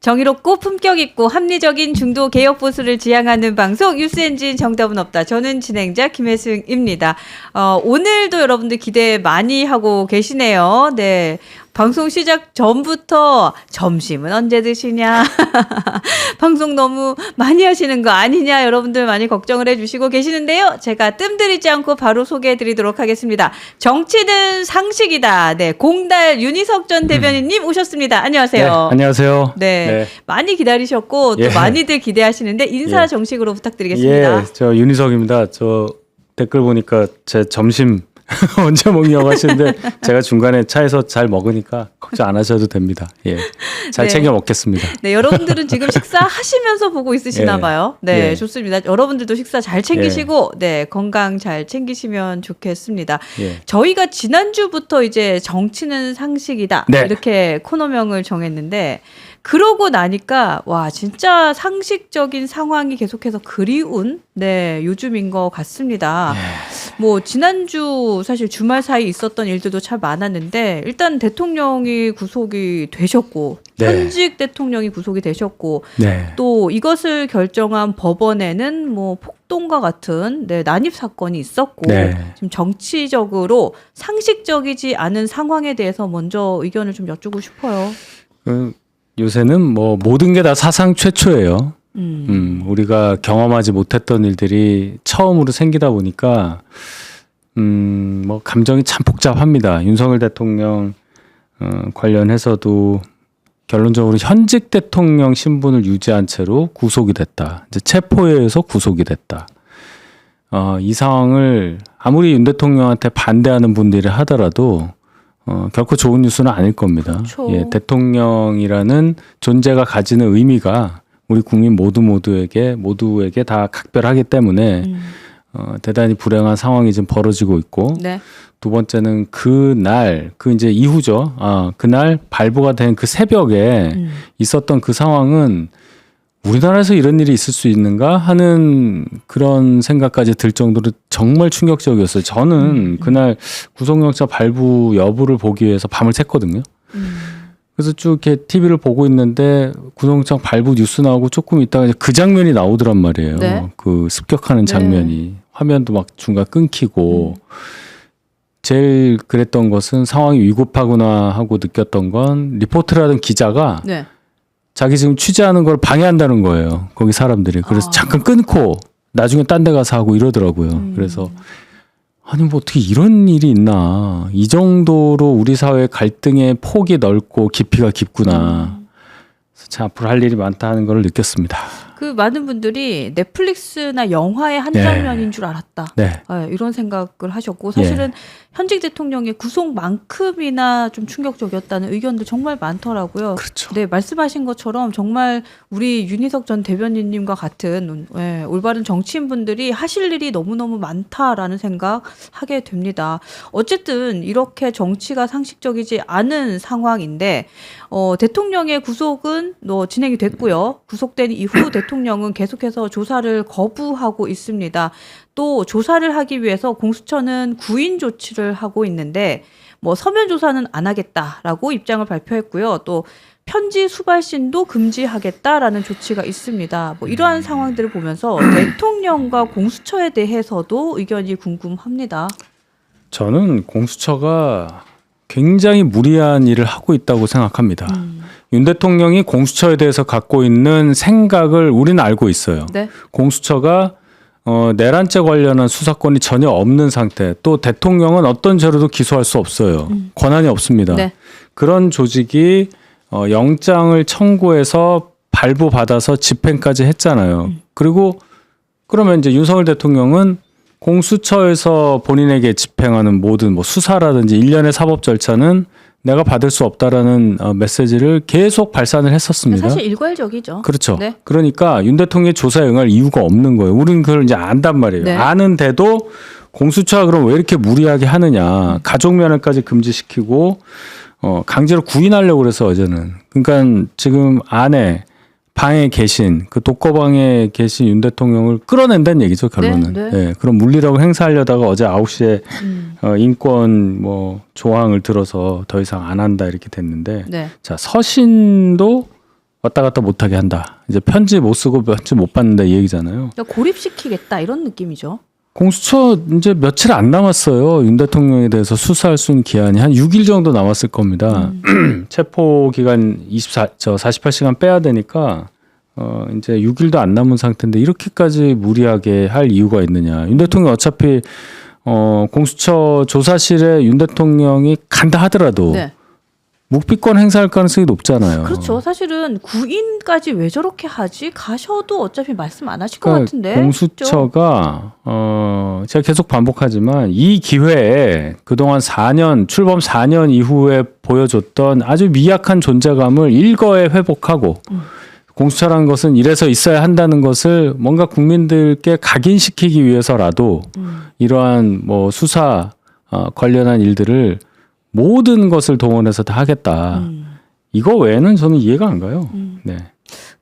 정의롭고 품격 있고 합리적인 중도 개혁 보수를 지향하는 방송 뉴스엔진 정답은 없다. 저는 진행자 김혜승입니다. 오늘도 여러분들 기대 많이 하고 계시네요. 네. 방송 시작 전부터 점심은 언제 드시냐? 방송 너무 많이 하시는 거 아니냐? 여러분들 많이 걱정을 해주시고 계시는데요. 제가 뜸들이지 않고 바로 소개해드리도록 하겠습니다. 정치는 상식이다. 네, 공달 윤희석 전 대변인님 오셨습니다. 안녕하세요. 네, 안녕하세요. 네, 많이 기다리셨고 또 많이들 기대하시는데 인사 정식으로 부탁드리겠습니다. 예, 저 윤희석입니다. 저 댓글 보니까 제 점심 언제 먹냐고 하시는데 제가 중간에 차에서 잘 먹으니까 걱정 안 하셔도 됩니다. 예, 잘 챙겨 먹겠습니다. 네, 여러분들은 지금 식사하시면서 보고 있으시나 봐요. 네, 좋습니다. 여러분들도 식사 잘 챙기시고 네, 건강 잘 챙기시면 좋겠습니다. 저희가 지난주부터 이제 정치는 상식이다 이렇게 코너명을 정했는데 그러고 나니까 와 진짜 상식적인 상황이 계속해서 그리운 요즘인 것 같습니다. 뭐 지난주 사실 주말 사이 있었던 일들도 참 많았는데 일단 대통령이 구속이 되셨고 현직 대통령이 구속이 되셨고 또 이것을 결정한 법원에는 뭐 폭동과 같은 난입 사건이 있었고 지금 정치적으로 상식적이지 않은 상황에 대해서 먼저 의견을 좀 여쭈고 싶어요. 요새는 뭐 모든 게 다 사상 최초예요. 우리가 경험하지 못했던 일들이 처음으로 생기다 보니까 뭐 감정이 참 복잡합니다. 윤석열 대통령 관련해서도 결론적으로 현직 대통령 신분을 유지한 채로 구속이 됐다. 이제 체포에 의해서 구속이 됐다. 이 상황을 아무리 윤 대통령한테 반대하는 분들이 하더라도 결코 좋은 뉴스는 아닐 겁니다. 그렇죠. 예, 대통령이라는 존재가 가지는 의미가 우리 국민 모두에게 다 각별하기 때문에 대단히 불행한 상황이 지금 벌어지고 있고 두 번째는 그날 이제 이후죠. 그날 발부가 된 그 새벽에 있었던 그 상황은 우리나라에서 이런 일이 있을 수 있는가 하는 그런 생각까지 들 정도로 정말 충격적이었어요. 저는 그날 구속영장 발부 여부를 보기 위해서 밤을 샜거든요. 그래서 쭉 이렇게 TV를 보고 있는데 구속영장 발부 뉴스 나오고 조금 있다가 그 장면이 나오더란 말이에요. 그 습격하는 장면이. 화면도 막 중간 끊기고 제일 그랬던 것은 상황이 위급하구나 하고 느꼈던 건 리포트를 하던 기자가 자기 지금 취재하는 걸 방해한다는 거예요. 거기 사람들이. 그래서 잠깐 끊고 나중에 딴 데 가서 하고 이러더라고요. 그래서 아니 뭐 어떻게 이런 일이 있나. 이 정도로 우리 사회 갈등의 폭이 넓고 깊이가 깊구나. 그래서 참 앞으로 할 일이 많다 하는 걸 느꼈습니다. 그 많은 분들이 넷플릭스나 영화의 한 장면인 줄 알았다. 이런 생각을 하셨고 사실은 현직 대통령의 구속만큼이나 좀 충격적이었다는 의견도 정말 많더라고요. 그렇죠. 네, 말씀하신 것처럼 정말 우리 윤희석 전 대변인님과 같은 올바른 정치인분들이 하실 일이 너무너무 많다라는 생각하게 됩니다. 어쨌든 이렇게 정치가 상식적이지 않은 상황인데 대통령의 구속은 진행이 됐고요. 구속된 이후 대통령은 계속해서 조사를 거부하고 있습니다. 또 조사를 하기 위해서 공수처는 구인 조치를 하고 있는데 뭐 서면 조사는 안 하겠다라고 입장을 발표했고요. 또 편지 수발신도 금지하겠다라는 조치가 있습니다. 뭐 이러한 상황들을 보면서 대통령과 공수처에 대해서도 의견이 궁금합니다. 저는 공수처가 굉장히 무리한 일을 하고 있다고 생각합니다. 윤 대통령이 공수처에 대해서 갖고 있는 생각을 우리는 알고 있어요. 공수처가 내란죄 관련한 수사권이 전혀 없는 상태. 또 대통령은 어떤 죄로도 기소할 수 없어요. 권한이 없습니다. 그런 조직이 영장을 청구해서 발부받아서 집행까지 했잖아요. 그리고 그러면 이제 윤석열 대통령은 공수처에서 본인에게 집행하는 모든 뭐 수사라든지 일련의 사법 절차는 내가 받을 수 없다라는 메시지를 계속 발산을 했었습니다. 사실 일괄적이죠. 그렇죠. 그러니까 윤 대통령의 조사에 응할 이유가 없는 거예요. 우리는 그걸 이제 안단 말이에요. 아는데도 공수처가 그럼 왜 이렇게 무리하게 하느냐. 가족 면회까지 금지시키고 강제로 구인하려고 그래서 어제는. 그러니까 지금 방에 계신 그 독거방에 계신 윤 대통령을 끌어낸다는 얘기죠, 결론은. 그럼 물리력을 행사하려다가 어제 9시에 인권 조항을 들어서 더 이상 안 한다 이렇게 됐는데 자, 서신도 왔다 갔다 못하게 한다. 이제 편지 못 쓰고 편지 못 받는다 이 얘기잖아요. 그러니까 고립시키겠다 이런 느낌이죠. 공수처 이제 며칠 안 남았어요. 윤 대통령에 대해서 수사할 수 있는 기한이 한 6일 정도 남았을 겁니다. 체포 기간 48시간 빼야 되니까 이제 6일도 안 남은 상태인데 이렇게까지 무리하게 할 이유가 있느냐. 윤 대통령 어차피 공수처 조사실에 윤 대통령이 간다 하더라도 네. 묵비권 행사할 가능성이 높잖아요. 그렇죠. 사실은 구인까지 왜 저렇게 하지? 가셔도 어차피 말씀 안 하실 것 그러니까 같은데. 공수처가 제가 계속 반복하지만 이 기회에 그동안 4년 출범 4년 이후에 보여줬던 아주 미약한 존재감을 일거에 회복하고 공수처라는 것은 이래서 있어야 한다는 것을 뭔가 국민들께 각인시키기 위해서라도 이러한 뭐 수사 관련한 일들을 모든 것을 동원해서 다 하겠다. 이거 외에는 저는 이해가 안 가요. 네.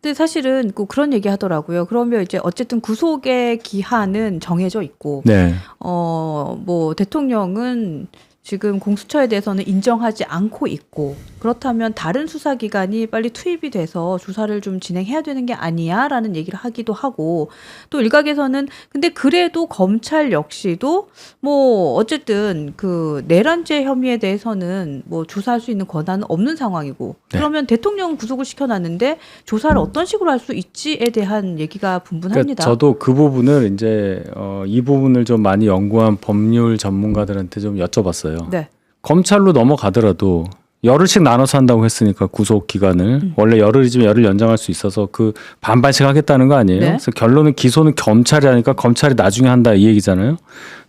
근데 사실은 그런 얘기 하더라고요. 그러면 이제 어쨌든 구속의 기한은 정해져 있고, 네. 뭐 대통령은 지금 공수처에 대해서는 인정하지 않고 있고, 그렇다면 다른 수사기관이 빨리 투입이 돼서 조사를 좀 진행해야 되는 게 아니야? 라는 얘기를 하기도 하고, 또 일각에서는 근데 그래도 검찰 역시도 뭐 어쨌든 그 내란죄 혐의에 대해서는 뭐 조사할 수 있는 권한은 없는 상황이고, 네. 그러면 대통령은 구속을 시켜놨는데 조사를 어떤 식으로 할 수 있지에 대한 얘기가 분분합니다. 그러니까 저도 그 부분을 이제 이 부분을 좀 많이 연구한 법률 전문가들한테 좀 여쭤봤어요. 네. 검찰로 넘어가더라도 열흘씩 나눠서 한다고 했으니까 구속 기간을 원래 열흘이지만 열흘 연장할 수 있어서 그 반반씩 하겠다는 거 아니에요? 네. 그래서 결론은 기소는 검찰이 하니까 검찰이 나중에 한다 이 얘기잖아요.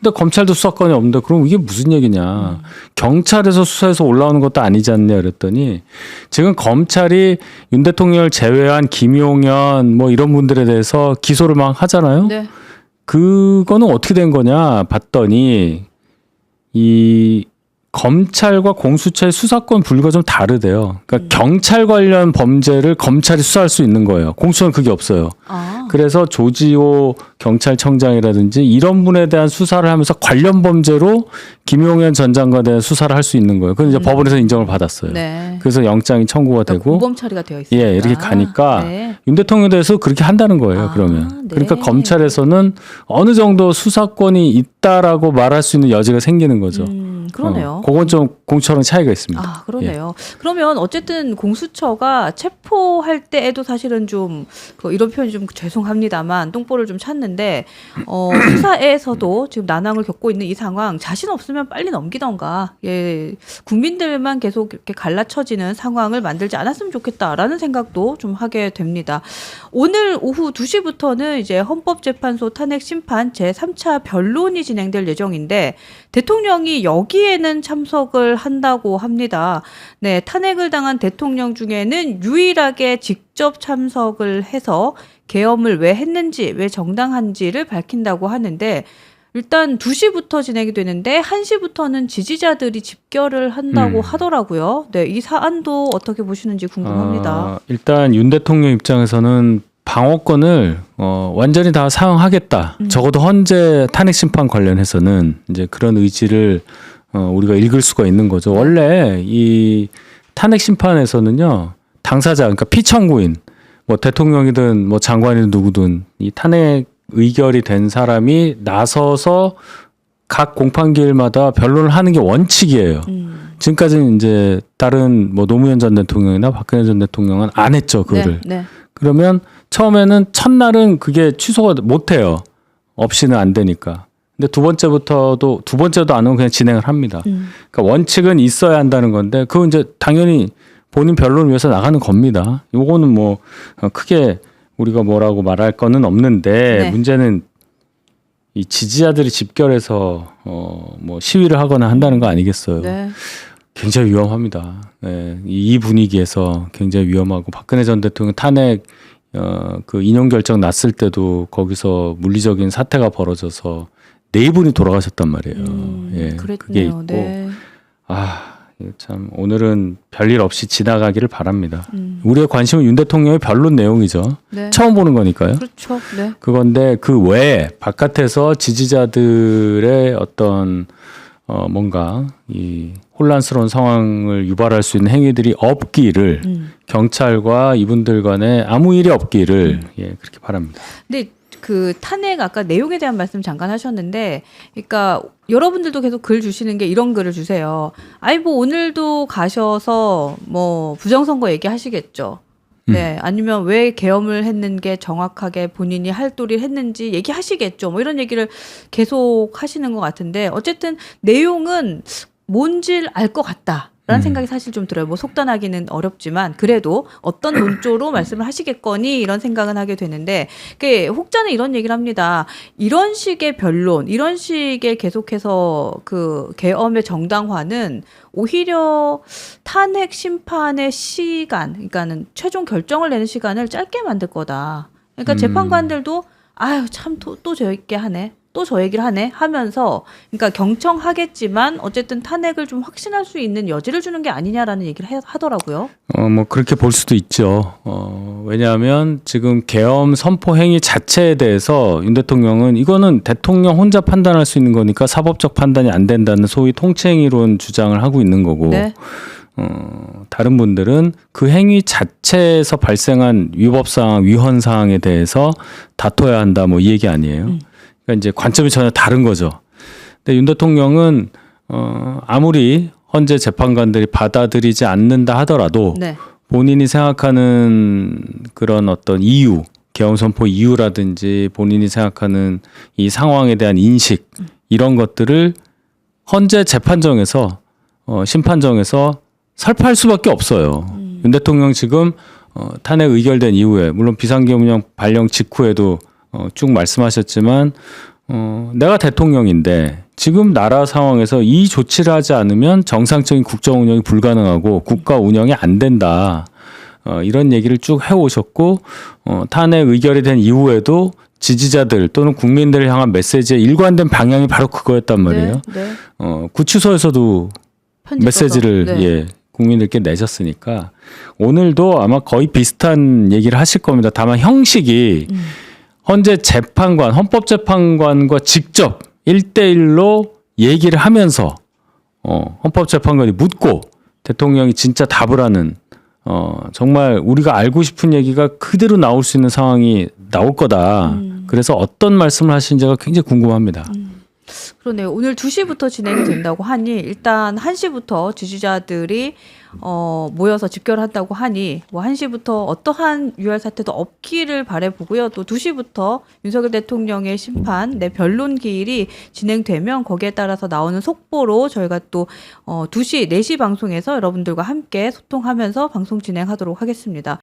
근데 검찰도 수사권이 없는데 그럼 이게 무슨 얘기냐? 경찰에서 수사해서 올라오는 것도 아니지 않냐 그랬더니 지금 검찰이 윤 대통령을 제외한 김용현 뭐 이런 분들에 대해서 기소를 막 하잖아요. 네. 그거는 어떻게 된 거냐 봤더니 이 검찰과 공수처의 수사권 분류가 좀 다르대요. 그러니까 경찰 관련 범죄를 검찰이 수사할 수 있는 거예요. 공수처는 그게 없어요. 아. 그래서 조지호 경찰청장이라든지 이런 분에 대한 수사를 하면서 관련 범죄로 김용현 전 장관에 대한 수사를 할 수 있는 거예요. 그건 이제 법원에서 인정을 받았어요. 네. 그래서 영장이 청구가 그러니까 되고 공범 처리가 되어 있습니다. 예, 이렇게 가니까 네. 윤 대통령에 대해서 그렇게 한다는 거예요. 아, 그러면. 네. 그러니까 검찰에서는 어느 정도 수사권이 있다라고 말할 수 있는 여지가 생기는 거죠. 그러네요. 그건 좀 공처랑 차이가 있습니다. 아, 그러네요. 그러면 어쨌든 공수처가 체포할 때에도 사실은 좀 이런 표현이 좀 죄송합니다만 똥볼을 좀 찼는데 수사에서도 지금 난항을 겪고 있는 이 상황 자신 없으면 빨리 넘기던가 국민들만 계속 이렇게 갈라쳐지는 상황을 만들지 않았으면 좋겠다라는 생각도 좀 하게 됩니다. 오늘 오후 2시부터는 이제 헌법재판소 탄핵 심판 제3차 변론이 진행될 예정인데 대통령이 여기에는 참석을 한다고 합니다. 네, 탄핵을 당한 대통령 중에는 유일하게 직접 참석을 해서 계엄을 왜 했는지, 왜 정당한지를 밝힌다고 하는데 일단 2시부터 진행이 되는데 1시부터는 지지자들이 집결을 한다고 하더라고요. 네, 이 사안도 어떻게 보시는지 궁금합니다. 일단 윤 대통령 입장에서는 방어권을 완전히 다 사용하겠다. 적어도 헌재 탄핵 심판 관련해서는 이제 그런 의지를 우리가 읽을 수가 있는 거죠. 원래 이 탄핵 심판에서는요, 당사자, 그러니까 피청구인, 뭐 대통령이든 뭐 장관이든 누구든 이 탄핵 의결이 된 사람이 나서서 각 공판기일마다 변론을 하는 게 원칙이에요. 지금까지는 이제 다른 뭐 노무현 전 대통령이나 박근혜 전 대통령은 안 했죠, 그거를. 네, 네. 그러면 처음에는 첫날은 그게 취소가 못 해요. 없이는 안 되니까. 근데 두 번째도 안 하면 그냥 진행을 합니다. 그러니까 원칙은 있어야 한다는 건데 그건 이제 당연히 본인 변론을 위해서 나가는 겁니다. 요거는 뭐 크게 우리가 뭐라고 말할 거는 없는데 네. 문제는 이 지지자들이 집결해서 뭐 시위를 하거나 한다는 거 아니겠어요. 네. 굉장히 위험합니다. 네, 이 분위기에서 굉장히 위험하고 박근혜 전 대통령 탄핵 그 인용 결정 났을 때도 거기서 물리적인 사태가 벌어져서 4분이 돌아가셨단 말이에요. 예, 그랬네요. 그게 있고 네. 참 오늘은 별일 없이 지나가기를 바랍니다. 우리의 관심은 윤 대통령의 변론 내용이죠. 네. 처음 보는 거니까요. 그렇죠. 네. 그건데 그 외에 바깥에서 지지자들의 어떤 뭔가 이 혼란스러운 상황을 유발할 수 있는 행위들이 없기를 경찰과 이분들 간에 아무 일이 없기를 그렇게 바랍니다. 근데 그 탄핵 아까 내용에 대한 말씀 잠깐 하셨는데, 그러니까 여러분들도 계속 글 주시는 게 이런 글을 주세요. 아이 뭐 오늘도 가셔서 뭐 부정선거 얘기하시겠죠. 네, 아니면 왜 계엄을 했는 게 정확하게 본인이 할 도리를 했는지 얘기하시겠죠. 뭐 이런 얘기를 계속 하시는 것 같은데, 어쨌든 내용은 뭔지를 알 것 같다. 라는 생각이 사실 좀 들어요. 뭐 속단하기는 어렵지만 그래도 어떤 논조로 말씀을 하시겠거니 이런 생각은 하게 되는데, 혹자는 이런 얘기를 합니다. 이런 식의 변론, 이런 식의 계속해서 그 계엄의 정당화는 오히려 탄핵 심판의 시간, 그러니까는 최종 결정을 내는 시간을 짧게 만들 거다. 그러니까 재판관들도 아유 참 또 저 얘기 하네. 또 저 얘기를 하네 하면서, 그러니까 경청하겠지만 어쨌든 탄핵을 좀 확신할 수 있는 여지를 주는 게 아니냐라는 얘기를 하더라고요. 뭐 그렇게 볼 수도 있죠. 왜냐하면 지금 계엄 선포 행위 자체에 대해서 윤 대통령은 이거는 대통령 혼자 판단할 수 있는 거니까 사법적 판단이 안 된다는 소위 통치행위론 주장을 하고 있는 거고, 네. 다른 분들은 그 행위 자체에서 발생한 위법사항, 위헌사항에 대해서 다퉈야 한다, 뭐 이 얘기 아니에요. 그러니까 이제 관점이 전혀 다른 거죠. 근데 윤 대통령은 아무리 헌재 재판관들이 받아들이지 않는다 하더라도 네. 본인이 생각하는 그런 어떤 이유, 계엄 선포 이유라든지 본인이 생각하는 이 상황에 대한 인식, 이런 것들을 헌재 재판정에서 심판정에서 설파할 수밖에 없어요. 윤 대통령 지금 탄핵 의결된 이후에, 물론 비상계엄령 발령 직후에도 쭉 말씀하셨지만 내가 대통령인데 지금 나라 상황에서 이 조치를 하지 않으면 정상적인 국정 운영이 불가능하고 국가 운영이 안 된다. 이런 얘기를 쭉 해오셨고, 탄핵 의결이 된 이후에도 지지자들 또는 국민들을 향한 메시지의 일관된 방향이 바로 그거였단 말이에요. 네. 구치소에서도 메시지를 네. 국민들께 내셨으니까 오늘도 아마 거의 비슷한 얘기를 하실 겁니다. 다만 형식이 헌재 재판관, 헌법재판관과 직접 1대1로 얘기를 하면서 헌법재판관이 묻고 대통령이 진짜 답을 하는, 정말 우리가 알고 싶은 얘기가 그대로 나올 수 있는 상황이 나올 거다. 그래서 어떤 말씀을 하시는지가 굉장히 궁금합니다. 그러네요. 오늘 2시부터 진행이 된다고 하니 일단 1시부터 지지자들이 모여서 집결을 한다고 하니 뭐 1시부터 어떠한 유혈 사태도 없기를 바라보고요. 또 2시부터 윤석열 대통령의 심판, 변론 기일이 진행되면 거기에 따라서 나오는 속보로 저희가 또 2시, 4시 방송에서 여러분들과 함께 소통하면서 방송 진행하도록 하겠습니다.